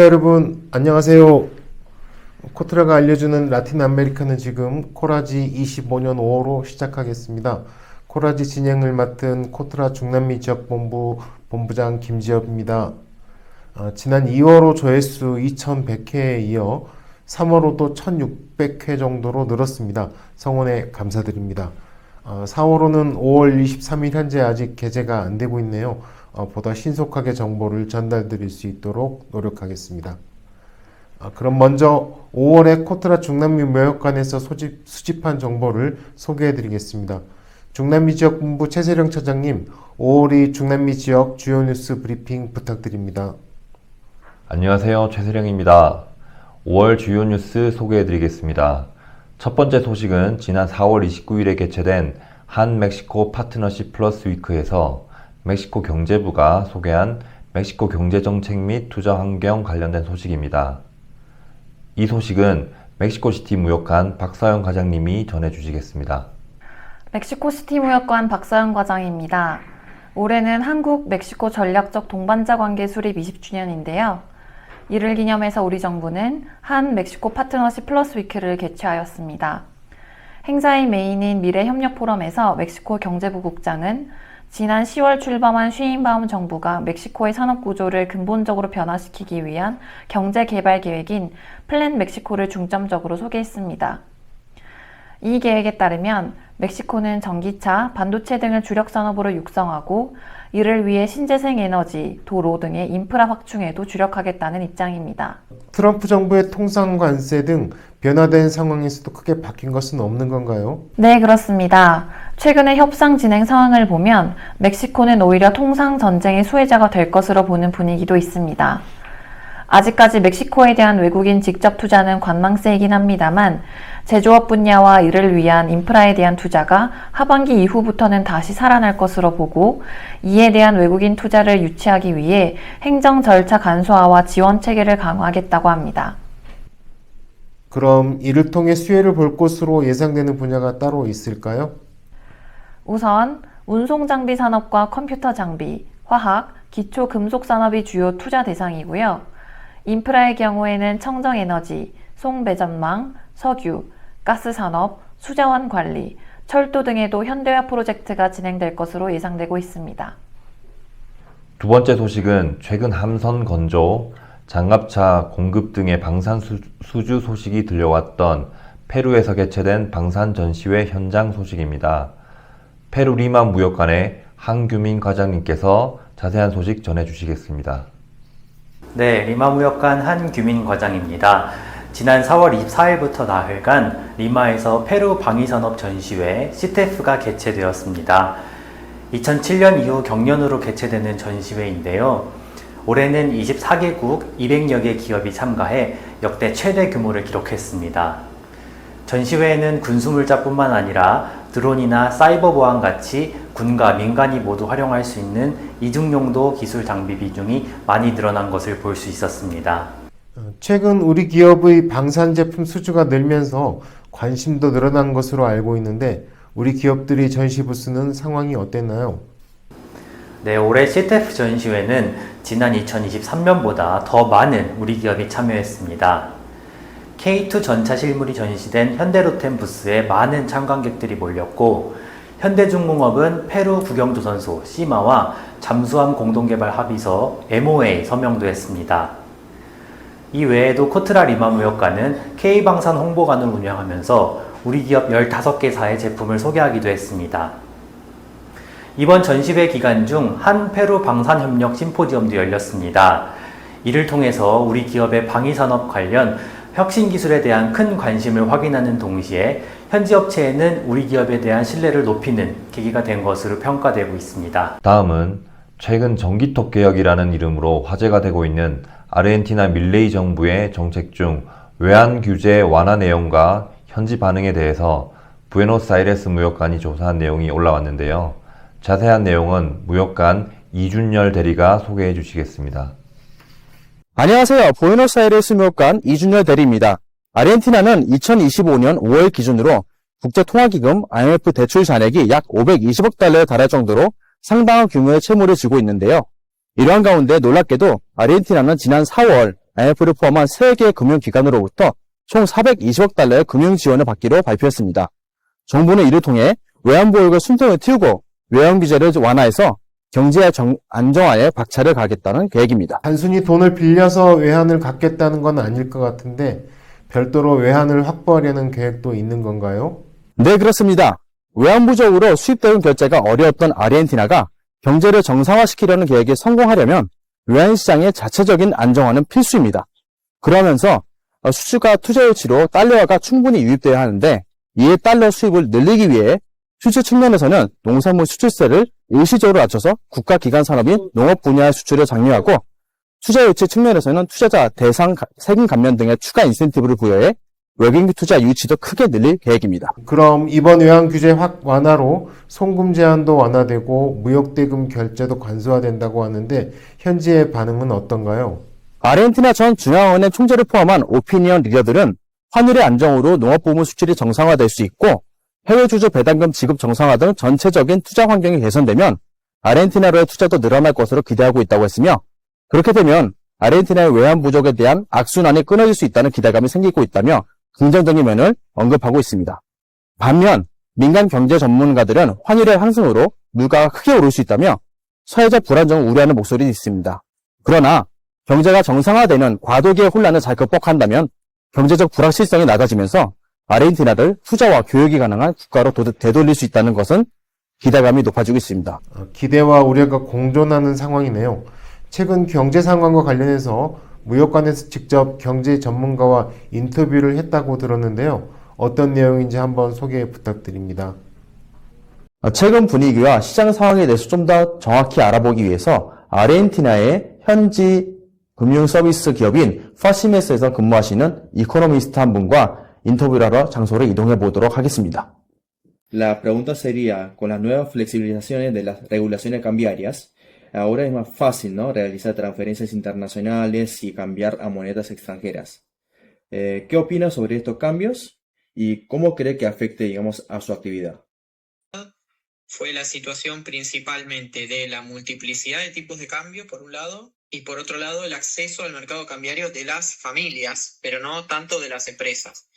시청자 여러분 안녕하세요. 코트라가 알려주는 라틴 아메리카는 지금 코라지 25년 5월로 시작하겠습니다. 코라지 진행을 맡은 코트라 중남미 지역본부 본부장 김지엽입니다. 지난 2월호 조회수 2100회에 이어 3월호도 1600회 정도로 늘었습니다. 성원에 감사드립니다. 4월호는 5월 23일 현재 아직 게재가 안 되고 있네요. 보다 신속하게 정보를 전달드릴 수 있도록 노력하겠습니다. 그럼 먼저 5월에 코트라 중남미 무역관에서 수집한 정보를 소개해드리겠습니다. 중남미 지역본부 최세령 차장님, 5월이 중남미 지역 주요 뉴스 브리핑 부탁드립니다. 안녕하세요. 최세령입니다. 5월 주요 뉴스 소개해드리겠습니다. 첫 번째 소식은 지난 4월 29일에 개최된 한 멕시코 파트너십 플러스 위크에서 멕시코 경제부가 소개한 멕시코 경제정책 및 투자 환경 관련된 소식입니다. 이 소식은 멕시코시티 무역관 박서영 과장님이 전해주시겠습니다. 멕시코시티 무역관 박서영 과장입니다. 올해는 한국-멕시코 전략적 동반자 관계 수립 20주년인데요. 이를 기념해서 우리 정부는 한 멕시코 파트너십 플러스 위크를 개최하였습니다. 행사의 메인인 미래협력 포럼에서 멕시코 경제부 국장은 지난 10월 출범한 슈인바움 정부가 멕시코의 산업 구조를 근본적으로 변화시키기 위한 경제 개발 계획인 플랜 멕시코를 중점적으로 소개했습니다. 이 계획에 따르면 멕시코는 전기차, 반도체 등을 주력 산업으로 육성하고 이를 위해 신재생 에너지, 도로 등의 인프라 확충에도 주력하겠다는 입장입니다. 트럼프 정부의 통상 관세 등 변화된 상황에서도 크게 바뀐 것은 없는 건가요? 네, 그렇습니다. 최근의 협상 진행 상황을 보면 멕시코는 오히려 통상 전쟁의 수혜자가 될 것으로 보는 분위기도 있습니다. 아직까지 멕시코에 대한 외국인 직접 투자는 관망세이긴 합니다만 제조업 분야와 이를 위한 인프라에 대한 투자가 하반기 이후부터는 다시 살아날 것으로 보고 이에 대한 외국인 투자를 유치하기 위해 행정 절차 간소화와 지원 체계를 강화하겠다고 합니다. 그럼 이를 통해 수혜를 볼 것으로 예상되는 분야가 따로 있을까요? 우선 운송장비 산업과 컴퓨터 장비, 화학, 기초 금속 산업이 주요 투자 대상이고요. 인프라의 경우에는 청정에너지, 송배전망, 석유, 가스산업, 수자원 관리, 철도 등에도 현대화 프로젝트가 진행될 것으로 예상되고 있습니다. 두 번째 소식은 최근 함선 건조, 장갑차 공급 등의 방산 수주 소식이 들려왔던 페루에서 개최된 방산 전시회 현장 소식입니다. 페루 리마 무역관의 한규민 과장님께서 자세한 소식 전해주시겠습니다. 네, 리마 무역관 한규민 과장입니다. 지난 4월 24일부터 나흘간 리마에서 페루 방위산업 전시회 시테프가 개최되었습니다. 2007년 이후 경년으로 개최되는 전시회인데요. 올해는 24개국 200여 개 기업이 참가해 역대 최대 규모를 기록했습니다. 전시회에는 군수물자뿐만 아니라 드론이나 사이버 보안 같이 군과 민간이 모두 활용할 수 있는 이중용도 기술 장비 비중이 많이 늘어난 것을 볼 수 있었습니다. 최근 우리 기업의 방산 제품 수주가 늘면서 관심도 늘어난 것으로 알고 있는데 우리 기업들이 전시 부스는 상황이 어땠나요? 네, 올해 시테프 전시회는 지난 2023년보다 더 많은 우리 기업이 참여했습니다. K2 전차 실물이 전시된 현대로템 부스에 많은 참관객들이 몰렸고 현대중공업은 페루 국영조선소 시마와 잠수함 공동개발 합의서 MOA 서명도 했습니다. 이 외에도 코트라 리마 무역관은 K방산 홍보관을 운영하면서 우리 기업 15개사의 제품을 소개하기도 했습니다. 이번 전시회 기간 중 한 페루 방산협력 심포지엄도 열렸습니다. 이를 통해서 우리 기업의 방위산업 관련 혁신 기술에 대한 큰 관심을 확인하는 동시에 현지 업체에는 우리 기업에 대한 신뢰를 높이는 계기가 된 것으로 평가되고 있습니다. 다음은 최근 전기톱 개혁이라는 이름으로 화제가 되고 있는 아르헨티나 밀레이 정부의 정책 중 외환 규제 완화 내용과 현지 반응에 대해서 부에노스아이레스 무역관이 조사한 내용이 올라왔는데요. 자세한 내용은 무역관 이준열 대리가 소개해 주시겠습니다. 안녕하세요. 부에노스아이레스 무역관 이준열 대리입니다. 아르헨티나는 2025년 5월 기준으로 국제통화기금 IMF 대출 잔액이 약 520억 달러에 달할 정도로 상당한 규모의 채무를 지고 있는데요. 이러한 가운데 놀랍게도 아르헨티나는 지난 4월 IMF를 포함한 3개 금융기관으로부터 총 420억 달러의 금융 지원을 받기로 발표했습니다. 정부는 이를 통해 외환보육의 숨통을 틔우고 외환규제를 완화해서 경제 안정화에 박차를 가하겠다는 계획입니다. 단순히 돈을 빌려서 외환을 갖겠다는 건 아닐 것 같은데 별도로 외환을 확보하려는 계획도 있는 건가요? 네, 그렇습니다. 외환 부족으로 수입되는 결제가 어려웠던 아르헨티나가 경제를 정상화시키려는 계획에 성공하려면 외환시장의 자체적인 안정화는 필수입니다. 그러면서 수출과 투자 유치로 달러화가 충분히 유입돼야 하는데 이에 달러 수입을 늘리기 위해 수출 측면에서는 농산물 수출세를 일시적으로 낮춰서 국가기관 산업인 농업 분야의 수출을 장려하고 투자 유치 측면에서는 투자자 대상 세금 감면 등의 추가 인센티브를 부여해 외국인 투자 유치도 크게 늘릴 계획입니다. 그럼 이번 외환 규제 완화로 송금 제한도 완화되고 무역대금 결제도 간소화된다고 하는데 현지의 반응은 어떤가요? 아르헨티나 전 중앙은행 총재를 포함한 오피니언 리더들은 환율의 안정으로 농업부문 수출이 정상화될 수 있고 해외 주주 배당금 지급 정상화 등 전체적인 투자 환경이 개선되면 아르헨티나로의 투자도 늘어날 것으로 기대하고 있다고 했으며 그렇게 되면 아르헨티나의 외환 부족에 대한 악순환이 끊어질 수 있다는 기대감이 생기고 있다며 긍정적인 면을 언급하고 있습니다. 반면 민간 경제 전문가들은 환율의 상승으로 물가가 크게 오를 수 있다며 사회적 불안정을 우려하는 목소리도 있습니다. 그러나 경제가 정상화되는 과도기의 혼란을 잘 극복한다면 경제적 불확실성이 낮아지면서 아르헨티나를 투자와 교육이 가능한 국가로 되돌릴 수 있다는 것은 기대감이 높아지고 있습니다. 기대와 우려가 공존하는 상황이네요. 최근 경제 상황과 관련해서 무역관에서 직접 경제 전문가와 인터뷰를 했다고 들었는데요. 어떤 내용인지 한번 소개 부탁드립니다. 최근 분위기와 시장 상황에 대해서 좀 더 정확히 알아보기 위해서 아르헨티나의 현지 금융 서비스 기업인 파시메스에서 근무하시는 이코노미스트 한 분과 인터뷰를 하러 장소를 이동해 보도록 하겠습니다. La pregunta sería, con las nuevas flexibilizaciones de las regulaciones cambiarias, ahora es más fácil, ¿no?, realizar transferencias internacionales y cambiar a monedas extranjeras. ¿Qué opina sobre estos cambios y cómo cree que afecte, digamos, a su actividad? Fue la situación principalmente de la multiplicidad de tipos de cambio, por un lado, y por otro lado el acceso al mercado cambiario de las familias, pero no tanto de las empresas.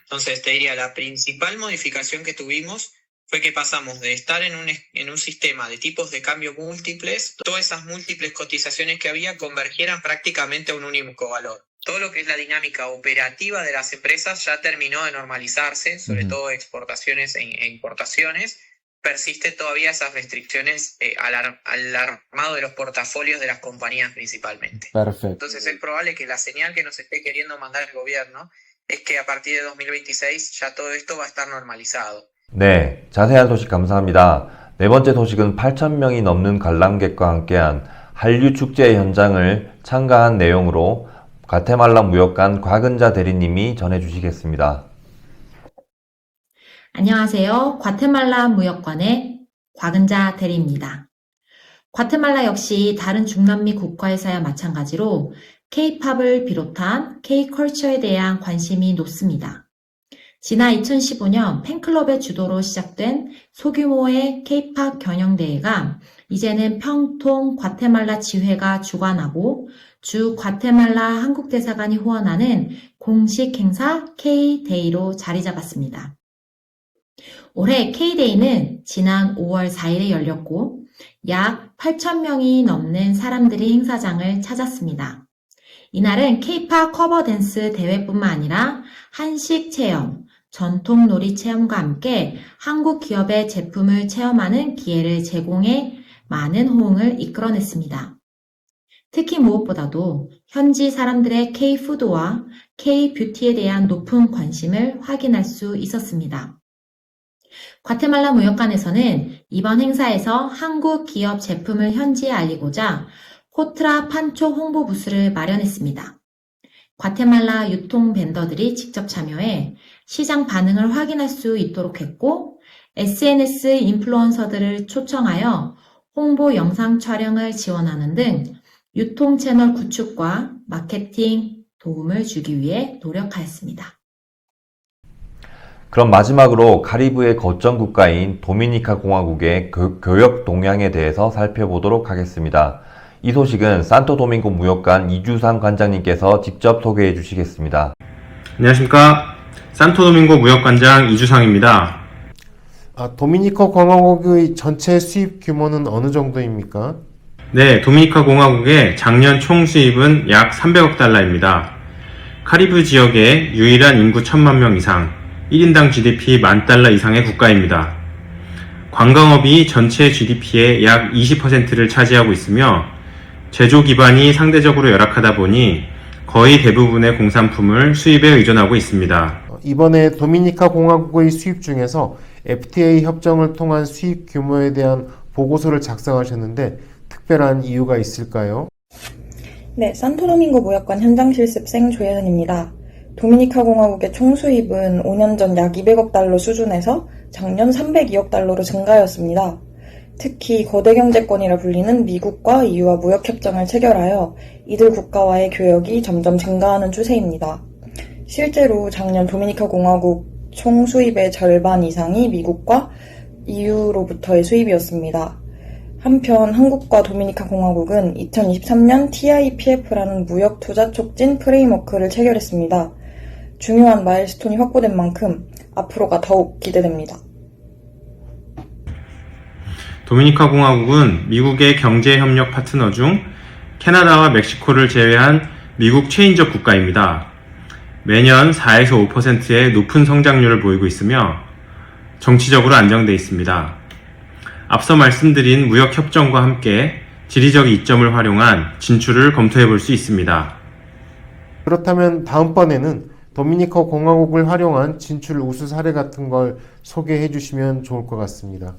Entonces te diría, la principal modificación que tuvimos fue que pasamos de estar en un sistema de tipos de cambio múltiples, todas esas múltiples cotizaciones que había convergieran prácticamente a un único valor. Todo lo que es la dinámica operativa de las empresas ya terminó de normalizarse, sobre todo exportaciones e importaciones. Persiste todavía esas restricciones al armado de los portafolios de las compañías principalmente. Perfecto. Entonces es probable que la señal que nos esté queriendo mandar el gobierno es que a partir de 2026 ya todo esto va a estar normalizado. 네, 자세한 소식 감사합니다. 네 번째 소식은 8,000명이 넘는 관람객과 함께한 한류 축제 현장을 참가한 내용으로 과테말라 무역관 곽은자 대리님이 전해주시겠습니다. 안녕하세요. 과테말라 무역관의 곽은자 대리입니다. 과테말라 역시 다른 중남미 국가에서야 마찬가지로 K-팝을 비롯한 K-컬처에 대한 관심이 높습니다. 지난 2015년 팬클럽의 주도로 시작된 소규모의 K-팝 경영대회가 이제는 평통 과테말라 지회가 주관하고 주 과테말라 한국대사관이 후원하는 공식 행사 K-데이로 자리 잡았습니다. 올해 K-데이는 지난 5월 4일에 열렸고 약 8,000명이 넘는 사람들이 행사장을 찾았습니다. 이날은 K-팝 커버 댄스 대회뿐만 아니라 한식 체험, 전통 놀이 체험과 함께 한국 기업의 제품을 체험하는 기회를 제공해 많은 호응을 이끌어냈습니다. 특히 무엇보다도 현지 사람들의 K-푸드와 K-뷰티에 대한 높은 관심을 확인할 수 있었습니다. 과테말라 무역관에서는 이번 행사에서 한국 기업 제품을 현지에 알리고자 코트라 판초 홍보 부스를 마련했습니다. 과테말라 유통 벤더들이 직접 참여해 시장 반응을 확인할 수 있도록 했고 SNS 인플루언서들을 초청하여 홍보 영상 촬영을 지원하는 등 유통 채널 구축과 마케팅 도움을 주기 위해 노력하였습니다. 그럼 마지막으로 카리브해 거점 국가인 도미니카 공화국의 교역 동향에 대해서 살펴보도록 하겠습니다. 이 소식은 산토도밍고 무역관 이주상 관장님께서 직접 소개해 주시겠습니다. 안녕하십니까. 산토도밍고 무역관장 이주상입니다. 도미니카 공화국의 전체 수입 규모는 어느 정도입니까? 네, 도미니카 공화국의 작년 총 수입은 약 300억 달러입니다. 카리브 지역의 유일한 인구 1000만 명 이상, 1인당 GDP 10,000달러 이상의 국가입니다. 관광업이 전체 GDP의 약 20%를 차지하고 있으며 제조 기반이 상대적으로 열악하다 보니 거의 대부분의 공산품을 수입에 의존하고 있습니다. 이번에 도미니카 공화국의 수입 중에서 FTA 협정을 통한 수입 규모에 대한 보고서를 작성하셨는데 특별한 이유가 있을까요? 네, 산토도밍고 무역관 현장 실습생 조혜은입니다. 도미니카 공화국의 총 수입은 5년 전 약 200억 달러 수준에서 작년 302억 달러로 증가하였습니다. 특히 거대 경제권이라 불리는 미국과 EU와 무역협정을 체결하여 이들 국가와의 교역이 점점 증가하는 추세입니다. 실제로 작년 도미니카 공화국 총 수입의 절반 이상이 미국과 EU로부터의 수입이었습니다. 한편 한국과 도미니카 공화국은 2023년 TIPF라는 무역 투자 촉진 프레임워크를 체결했습니다. 중요한 마일스톤이 확보된 만큼 앞으로가 더욱 기대됩니다. 도미니카 공화국은 미국의 경제협력 파트너 중 캐나다와 멕시코를 제외한 미국 최인적 국가입니다. 매년 4에서 5%의 높은 성장률을 보이고 있으며 정치적으로 안정돼 있습니다. 앞서 말씀드린 무역협정과 함께 지리적 이점을 활용한 진출을 검토해 볼 수 있습니다. 그렇다면 다음번에는 도미니카 공화국을 활용한 진출 우수 사례 같은 걸 소개해 주시면 좋을 것 같습니다.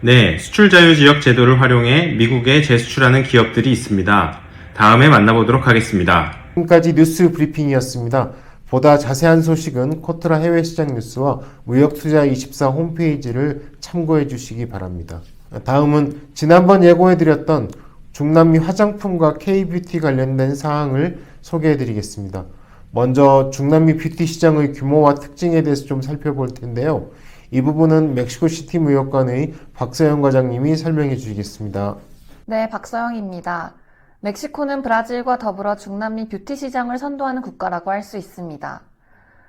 네, 수출 자유 지역 제도를 활용해 미국에 재수출하는 기업들이 있습니다. 다음에 만나보도록 하겠습니다. 지금까지 뉴스 브리핑이었습니다. 보다 자세한 소식은 코트라 해외시장 뉴스와 무역투자24 홈페이지를 참고해 주시기 바랍니다. 다음은 지난번 예고해드렸던 중남미 화장품과 K-뷰티 관련된 사항을 소개해 드리겠습니다. 먼저 중남미 뷰티 시장의 규모와 특징에 대해서 좀 살펴볼 텐데요. 이 부분은 멕시코시티 무역관의 박서영 과장님이 설명해 주시겠습니다. 네, 박서영입니다. 멕시코는 브라질과 더불어 중남미 뷰티 시장을 선도하는 국가라고 할 수 있습니다.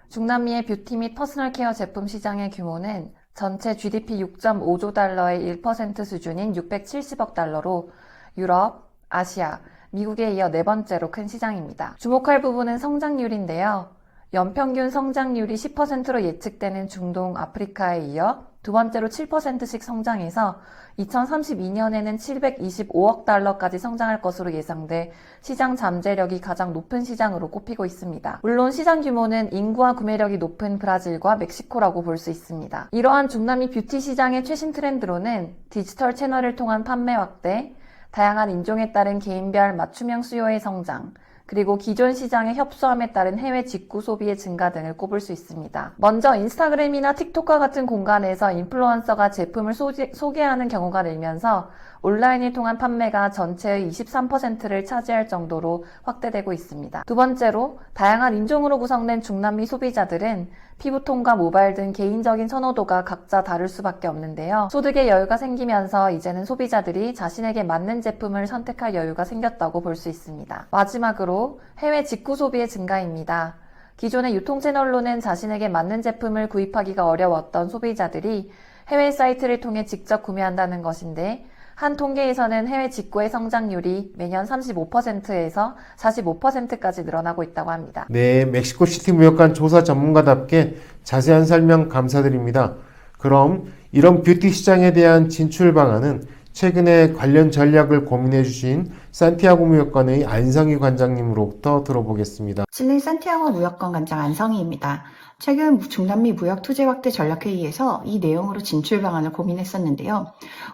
중남미의 뷰티 및 퍼스널 케어 제품 시장의 규모는 전체 GDP 6.5조 달러의 1% 수준인 670억 달러로 유럽, 아시아, 미국에 이어 네 번째로 큰 시장입니다. 주목할 부분은 성장률인데요. 연평균 성장률이 10%로 예측되는 중동, 아프리카에 이어 두 번째로 7%씩 성장해서 2032년에는 725억 달러까지 성장할 것으로 예상돼 시장 잠재력이 가장 높은 시장으로 꼽히고 있습니다. 물론 시장 규모는 인구와 구매력이 높은 브라질과 멕시코라고 볼 수 있습니다. 이러한 중남미 뷰티 시장의 최신 트렌드로는 디지털 채널을 통한 판매 확대, 다양한 인종에 따른 개인별 맞춤형 수요의 성장, 그리고 기존 시장의 협소함에 따른 해외 직구 소비의 증가 등을 꼽을 수 있습니다. 먼저 인스타그램이나 틱톡과 같은 공간에서 인플루언서가 제품을 소개하는 경우가 늘면서 온라인을 통한 판매가 전체의 23%를 차지할 정도로 확대되고 있습니다. 두 번째로 다양한 인종으로 구성된 중남미 소비자들은 피부톤과 모발 등 개인적인 선호도가 각자 다를 수밖에 없는데요. 소득의 여유가 생기면서 이제는 소비자들이 자신에게 맞는 제품을 선택할 여유가 생겼다고 볼 수 있습니다. 마지막으로 해외 직구 소비의 증가입니다. 기존의 유통 채널로는 자신에게 맞는 제품을 구입하기가 어려웠던 소비자들이 해외 사이트를 통해 직접 구매한다는 것인데 한 통계에서는 해외 직구의 성장률이 매년 35%에서 45%까지 늘어나고 있다고 합니다. 네, 멕시코시티 무역관 조사 전문가답게 자세한 설명 감사드립니다. 그럼 이런 뷰티 시장에 대한 진출 방안은 최근에 관련 전략을 고민해 주신 산티아고 무역관의 안성희 관장님으로부터 들어보겠습니다. 칠레 산티아고 무역관 관장 안성희입니다. 최근 중남미 무역 투자 확대 전략회의에서 이 내용으로 진출 방안을 고민했었는데요.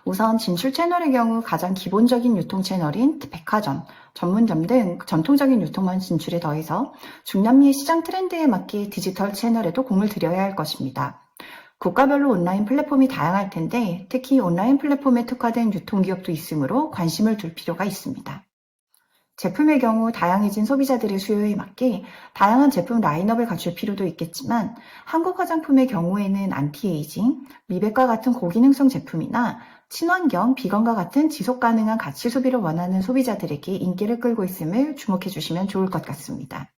우선 진출 채널의 경우 가장 기본적인 유통 채널인 백화점, 전문점 등 전통적인 유통망 진출에 더해서 중남미의 시장 트렌드에 맞게 디지털 채널에도 공을 들여야 할 것입니다. 국가별로 온라인 플랫폼이 다양할 텐데 특히 온라인 플랫폼에 특화된 유통기업도 있으므로 관심을 둘 필요가 있습니다. 제품의 경우 다양해진 소비자들의 수요에 맞게 다양한 제품 라인업을 갖출 필요도 있겠지만 한국 화장품의 경우에는 안티에이징, 미백과 같은 고기능성 제품이나 친환경, 비건과 같은 지속 가능한 가치 소비를 원하는 소비자들에게 인기를 끌고 있음을 주목해 주시면 좋을 것 같습니다.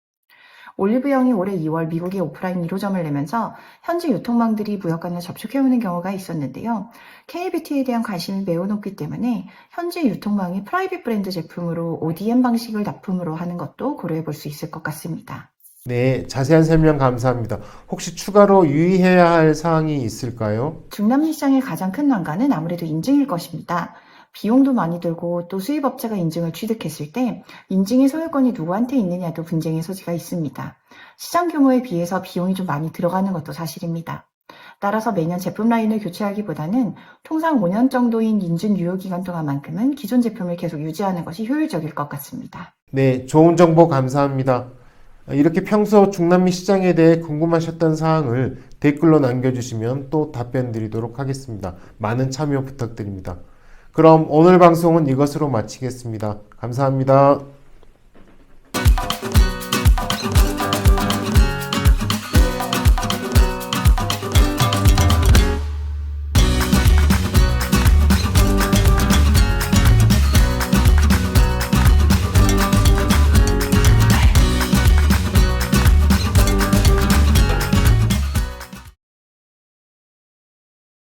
올리브영이 올해 2월 미국에 오프라인 1호점을 내면서 현지 유통망들이 무역관을 접촉해오는 경우가 있었는데요. K뷰티에 대한 관심이 매우 높기 때문에 현지 유통망이 프라이빗 브랜드 제품으로 ODM 방식을 납품으로 하는 것도 고려해 볼 수 있을 것 같습니다. 네, 자세한 설명 감사합니다. 혹시 추가로 유의해야 할 사항이 있을까요? 중남미 시장의 가장 큰 난관은 아무래도 인증일 것입니다. 비용도 많이 들고 또 수입업체가 인증을 취득했을 때 인증의 소유권이 누구한테 있느냐도 분쟁의 소지가 있습니다. 시장 규모에 비해서 비용이 좀 많이 들어가는 것도 사실입니다. 따라서 매년 제품 라인을 교체하기보다는 통상 5년 정도인 인증 유효 기간 동안만큼은 기존 제품을 계속 유지하는 것이 효율적일 것 같습니다. 네, 좋은 정보 감사합니다. 이렇게 평소 중남미 시장에 대해 궁금하셨던 사항을 댓글로 남겨주시면 또 답변 드리도록 하겠습니다. 많은 참여 부탁드립니다. 그럼 오늘 방송은 이것으로 마치겠습니다. 감사합니다.